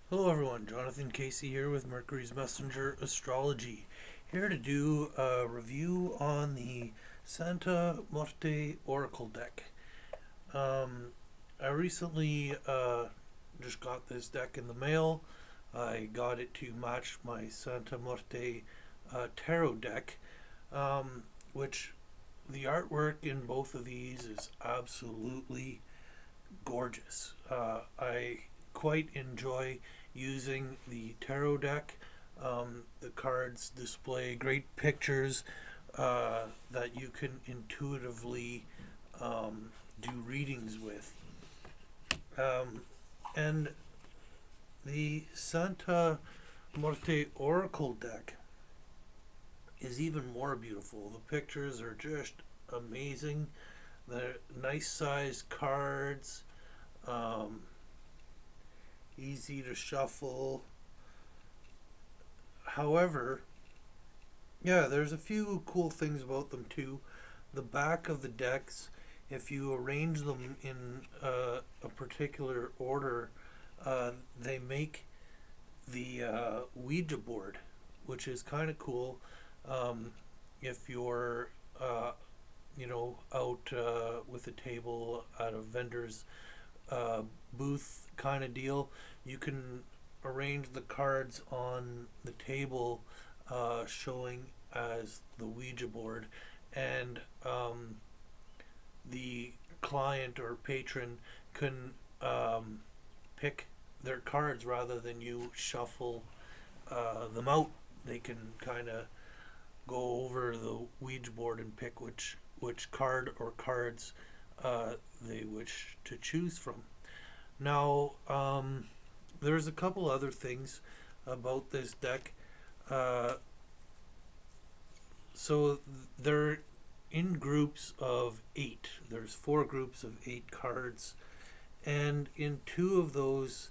Hello everyone, Jonathan Casey here with Mercury's Messenger Astrology. Here to do a review on the Santa Muerte Oracle deck. I recently just got this deck in the mail. I got it to match my Santa Muerte tarot deck, which the artwork in both of these is absolutely gorgeous. I quite enjoy using the tarot deck. The cards display great pictures that you can intuitively do readings with. And the Santa Muerte Oracle deck is even more beautiful. The pictures are just amazing. They're nice sized cards, easy to shuffle. However, yeah, there's a few cool things about them too. The back of the decks, if you arrange them in a particular order, they make the Ouija board, which is kind of cool. If you're, out with a table at a vendor's booth kind of deal, you can arrange the cards on the table showing as the Ouija board, and the client or patron can pick their cards rather than you shuffle them out. They can kind of go over the Ouija board and pick which card or cards they wish to choose from. Now, there's a couple other things about this deck. So they're in groups of 8. There's 4 groups of 8 cards, and in two of those,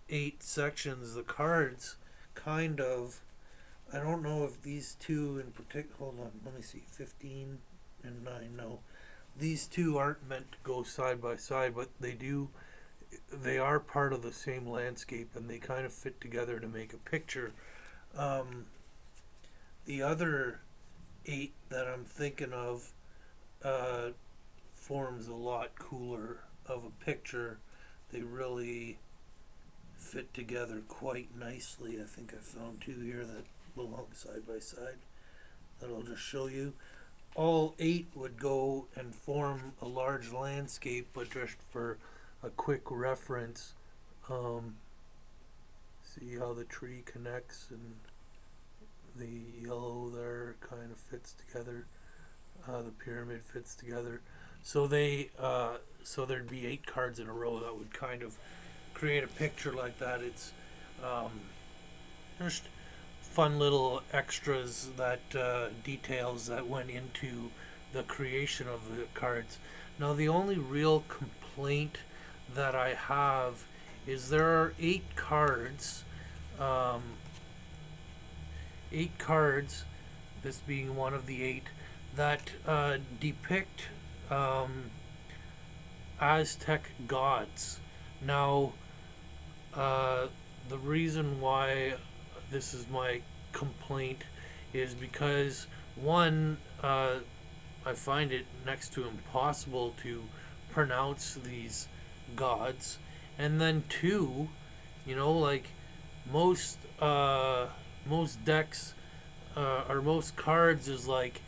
8 sections, the cards kind of, I don't know if these two in particular, hold on, let me see, 15 and 9, no. These two aren't meant to go side by side, but they are part of the same landscape, and they kind of fit together to make a picture. The other 8 that I'm thinking of forms a lot cooler of a picture. They really fit together quite nicely. I think I found 2 here that belong side by side that I'll just show you. All 8 would go and form a large landscape, but just for a quick reference, see how the tree connects and the yellow there kind of fits together. The pyramid fits together. So there'd be 8 cards in a row that would kind of create a picture like that. It's just fun little extras, that details that went into the creation of the cards. Now, the only real complaint that I have is there are 8 cards. 8 cards, this being one of the 8, that depict Aztec gods. Now, the reason why this is my complaint is because, one, I find it next to impossible to pronounce these gods, and then 2, like most decks or most cards is like,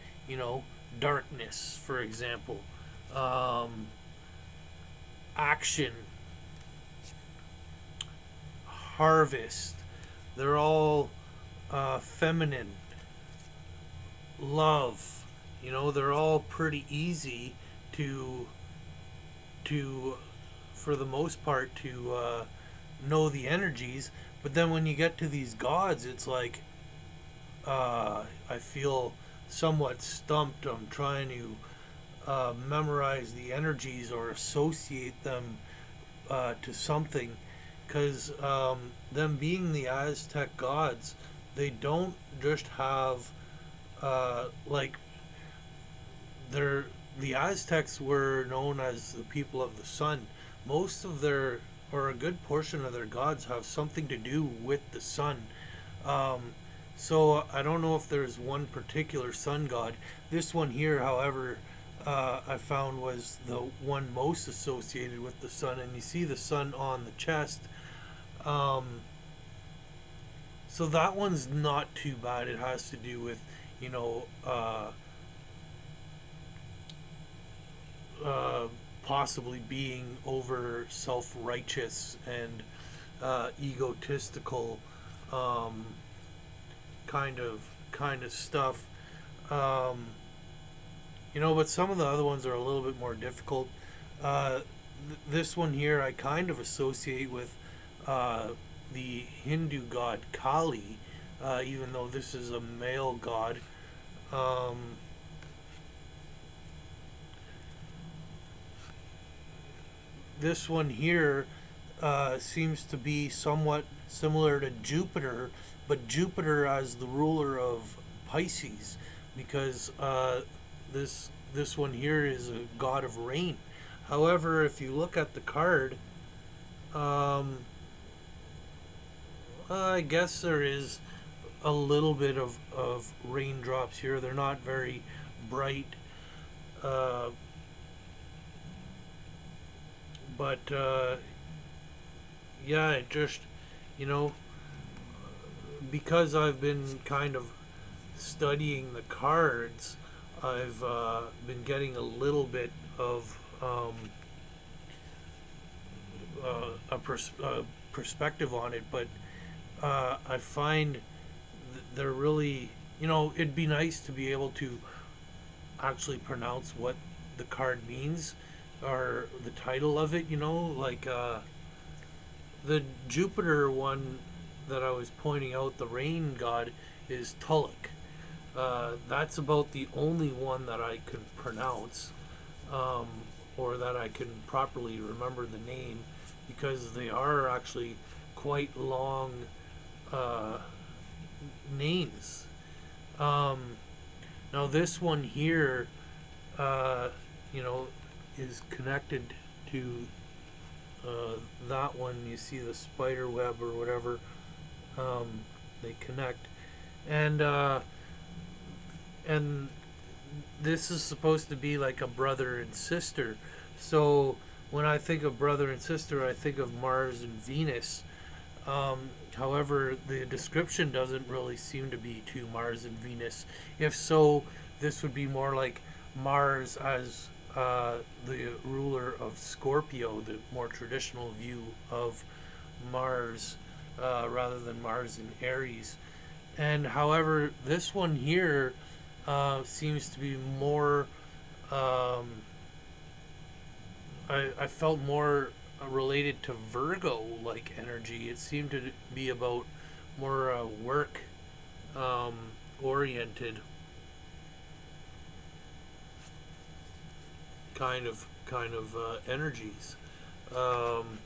darkness, for example, action, harvest. They're all feminine, love. They're all pretty easy to for the most part to know the energies. But then when you get to these gods, it's like I feel somewhat stumped. I'm trying to memorize the energies or associate them to something, because them being the Aztec gods, they don't just have like they're the Aztecs were known as the people of the sun. Most of their, or a good portion of their gods, have something to do with the sun. Um, so I don't know if there's one particular sun god. This one here, however, I found was the one most associated with the sun, and you see the sun on the chest. Um, so that one's not too bad. It has to do with, you know, uh, possibly being over self-righteous and egotistical, um, kind of stuff. Um, but some of the other ones are a little bit more difficult. This one here I kind of associate with the Hindu god Kali, even though this is a male god. Um, this one here seems to be somewhat similar to Jupiter, but Jupiter as the ruler of Pisces, because this one here is a god of rain. However, if you look at the card, um, I guess there is a little bit of raindrops here. They're not very bright, uh, but yeah, it just, you know, because I've been kind of studying the cards, I've been getting a little bit of a perspective on it, but I find they're really, it'd be nice to be able to actually pronounce what the card means or the title of it, like the Jupiter one that I was pointing out, the rain god, is Tulloch. That's about the only one that I can pronounce, um, or that I can properly remember the name, because they are actually quite long uh, names. Now this one here, uh, is connected to that one. You see the spider web or whatever. They connect, and and this is supposed to be like a brother and sister. So when I think of brother and sister, I think of Mars and Venus. However, the description doesn't really seem to be to Mars and Venus. If so, this would be more like Mars as the ruler of Scorpio, the more traditional view of Mars, rather than Mars in Aries. And however, this one here seems to be more. I felt more related to Virgo like energy. It seemed to be about more work oriented kind of energies. Um,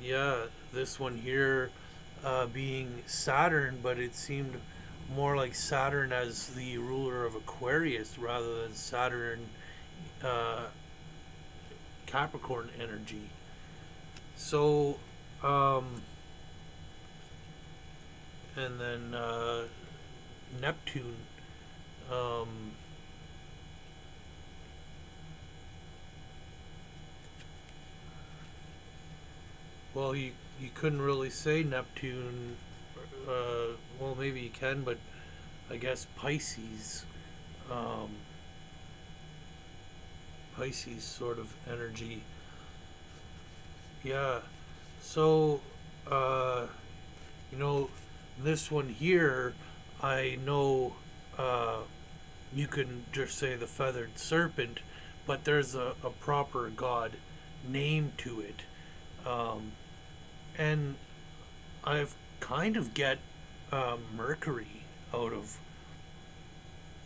yeah, this one here being Saturn, but it seemed more like Saturn as the ruler of Aquarius rather than Saturn uh, Capricorn energy. So, and then Neptune. Um, well, you couldn't really say Neptune. Well, maybe you can, but I guess Pisces. Um, Pisces sort of energy. Yeah. So, uh, you know, this one here, I know you can just say the feathered serpent, but there's a proper god name to it. Um, and I've kind of get Mercury out of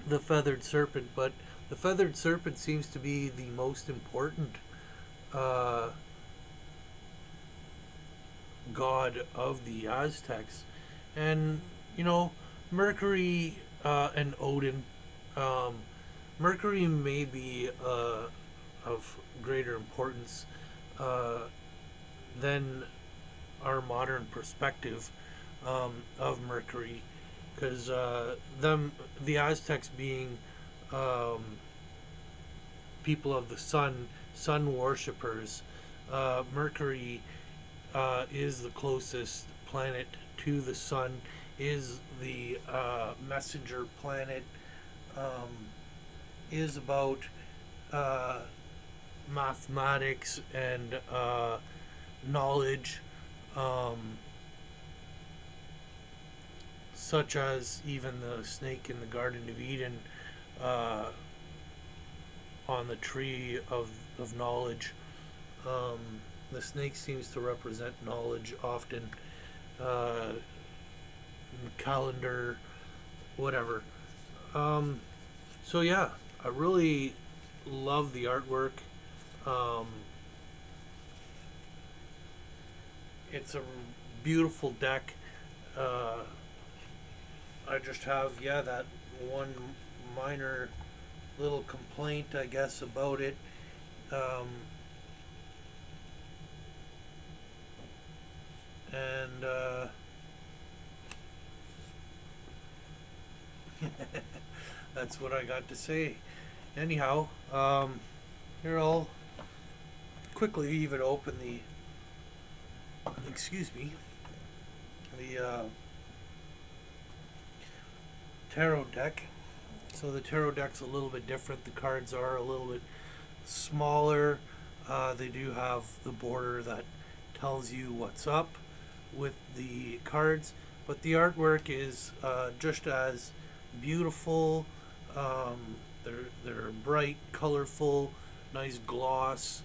the feathered serpent, but the feathered serpent seems to be the most important uh, god of the Aztecs. And, Mercury and Odin Um, Mercury may be of greater importance uh, than our modern perspective of Mercury, because the Aztecs being um, people of the sun worshippers, Mercury is the closest planet to the sun, is the messenger planet, um, is about uh, mathematics and knowledge, um, such as even the snake in the Garden of Eden uh, on the tree of knowledge. The snake seems to represent knowledge often. Uh, Calendar, whatever. Um, so yeah, I really love the artwork. Um, it's a beautiful deck. Uh, I just have, yeah, that one minor little complaint, I guess, about it. Um, and that's what I got to say. Anyhow, here I'll quickly even open the, excuse me, the tarot deck. So the tarot deck's a little bit different. The cards are a little bit smaller. They do have the border that tells you what's up with the cards, but the artwork is just as beautiful. They're bright, colorful, nice gloss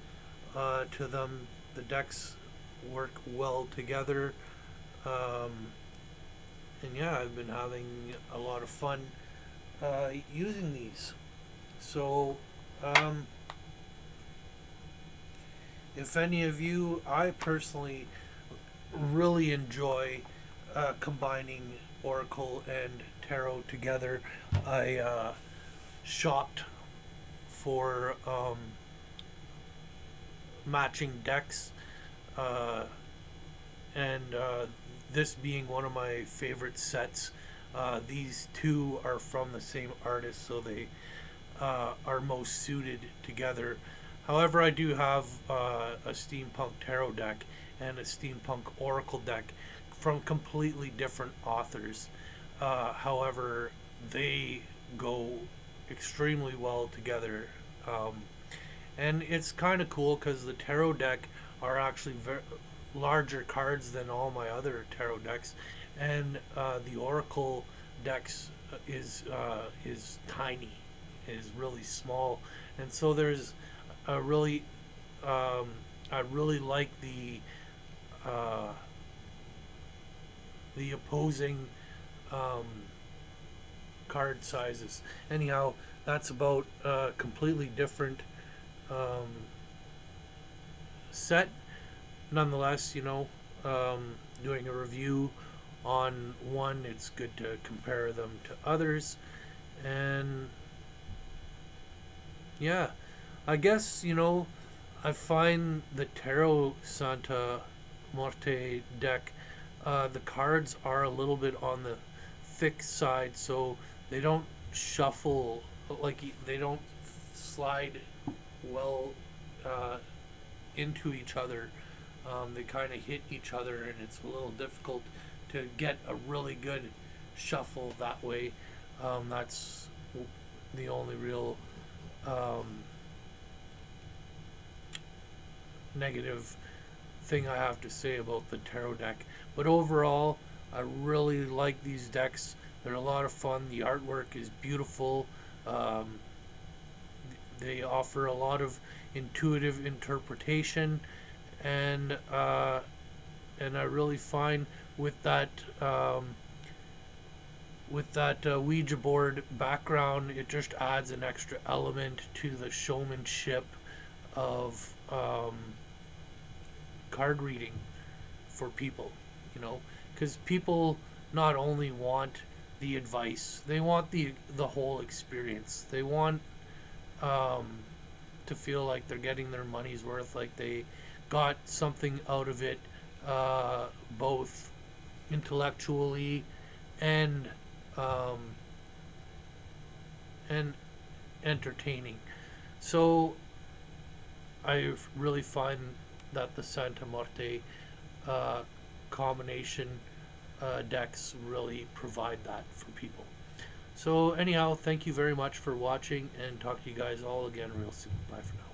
to them. The decks work well together. And yeah, I've been having a lot of fun using these. So, if any of you, I personally really enjoy combining Oracle and Tarot together. I shopped for matching decks, uh, and this being one of my favorite sets. These two are from the same artist, so they are most suited together. However, I do have a steampunk tarot deck and a steampunk oracle deck from completely different authors. However, they go extremely well together. And it's kind of cool because the tarot deck are actually larger cards than all my other tarot decks, and the oracle decks is tiny, is really small, and so there's a really I really like the opposing um, card sizes. Anyhow, that's about a completely different set. Nonetheless, doing a review on one, it's good to compare them to others. And yeah, I guess, I find the Tarot Santa Muerte deck, the cards are a little bit on the thick side, so they don't shuffle, like they don't slide well into each other. They kind of hit each other, and it's a little difficult to get a really good shuffle that way. That's the only real negative thing I have to say about the tarot deck. But overall, I really like these decks. They're a lot of fun. The artwork is beautiful. They offer a lot of intuitive interpretation, and I really find with that Ouija board background, it just adds an extra element to the showmanship of card reading for people, because people not only want the advice. They want the whole experience. They want to feel like they're getting their money's worth, like they got something out of it, both intellectually and um, and entertaining. So I really find that the Santa Muerte combination decks really provide that for people. So anyhow, thank you very much for watching, and talk to you guys all again real soon. Bye for now.